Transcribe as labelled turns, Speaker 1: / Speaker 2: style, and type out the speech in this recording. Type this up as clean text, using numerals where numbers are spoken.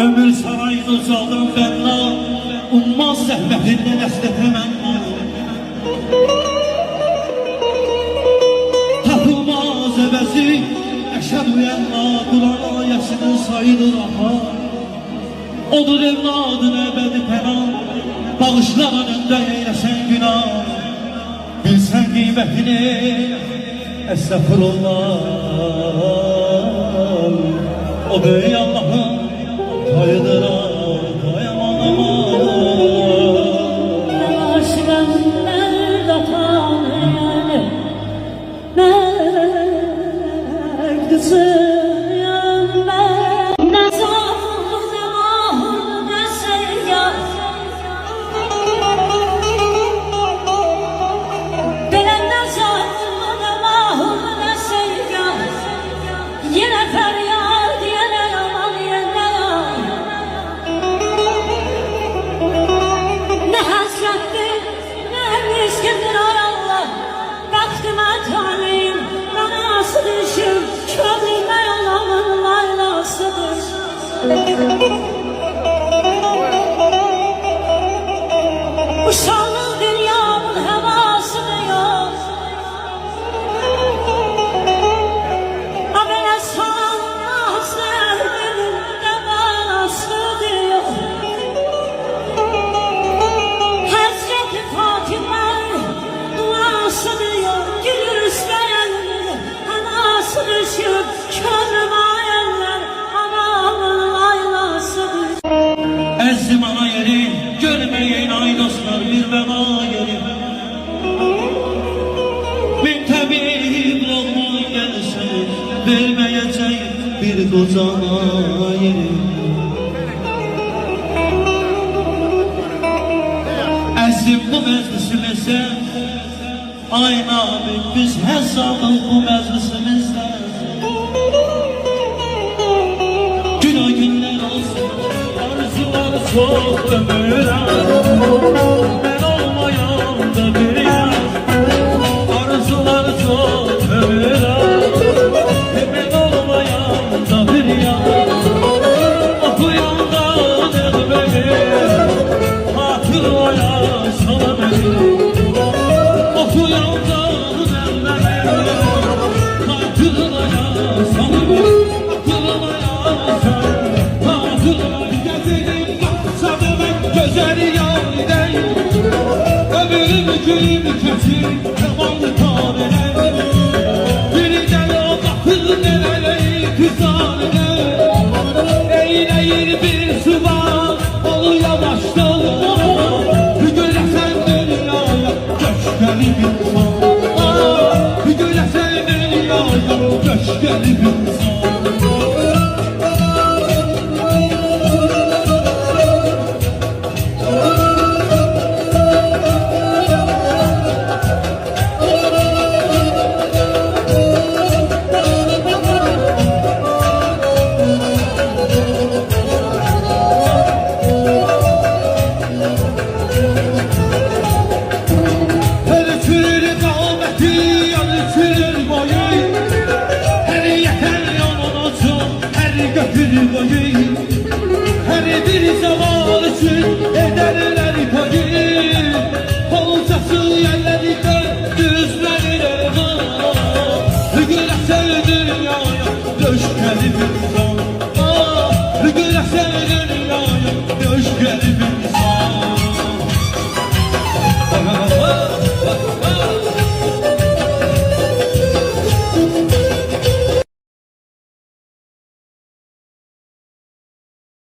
Speaker 1: Ömür sarayını ucaldan bənna, ummaz zəhmətindən əsdətə mənna. Tapılmaz əvəzi, əşhədü ənna, Quran ayəsinin sayıdır aha. Odur evladın əbədi pənah, bağışlar önündə eyləsən günah. Bilsən qiymətini, estağfurullah. O böyük Allah'ın payıdır dayaman aman.
Speaker 2: Aşkım nerede tanıyanı, kızıyım ben. Ne zalim ne mahur ne seyyar, bilen ne zalim ne mahur ne seyyar. Yine feryat yine yalan yine yar. Ne hasrettir ne miskindir o Allah. Baktığıma tanıyım nasıl düşüm, kömrüme yolamın laylasıdır. Bu şanlı dünyanın havasını yok. Amele sanmaz derdimin devası diyor. Hazreti Fatıma duası diyor. Gülür isteyenler anası düşüp körmayenler anamın aylasıdır.
Speaker 1: Əzim ana yeri, görməyin ay dostlar bir bəna yeri. Min təbib olmaq gəlsin, verməyəcək bir qocana yeri. Əzim bu məclisimizdə, ay nabi biz həsabıq bu məclisimizdə. Günah günlər olsun, arzular çok ömürə. Ben olmayan da bir yer, arzular çok ömürə. Ben olmayan da bir yer, okuyanda nəğməni, hatırlaya sana beni. Okuyanda nəğməni, hatırlaya sana beni. Güzel yâliden ömrüm gülüm keçir yamanlı taneler. Birden o bakır nereleri güzaline, eyleyir bir suvar oluyor başlarına. Gülesən dünyaya göçkeli bir insan, gülesən dünyaya göçkeli bir insan. Her bir zaman için ederler payı, olcası yerlerinde düzlerler var. Gülesən dünyaya döşkeli bir insan, gülesən dünyaya döşkeli bir insan.